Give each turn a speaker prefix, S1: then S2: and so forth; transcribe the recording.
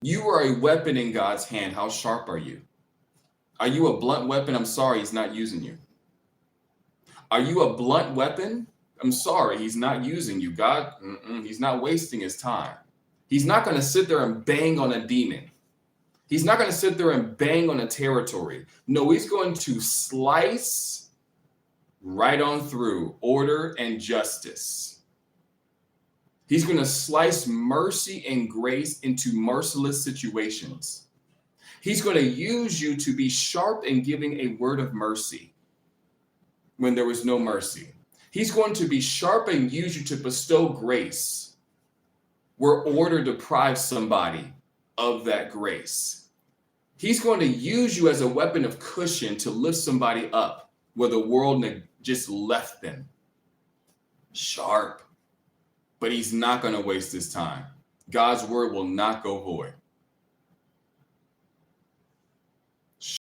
S1: You are a weapon in God's hand. How sharp are you? Are you a blunt weapon? I'm sorry, he's not using you. Are you a blunt weapon? I'm sorry, he's not using you. God, he's not wasting his time. He's not going to sit there and bang on a demon. He's not going to sit there and bang on a territory. No, he's going to slice right on through order and justice. He's going to slice mercy and grace into merciless situations. He's going to use you to be sharp in giving a word of mercy when there was no mercy. He's going to be sharp and use you to bestow grace where order deprives somebody of that grace. He's going to use you as a weapon of cushion to lift somebody up where the world just left them. Sharp. But he's not going to waste his time. God's word will not go void.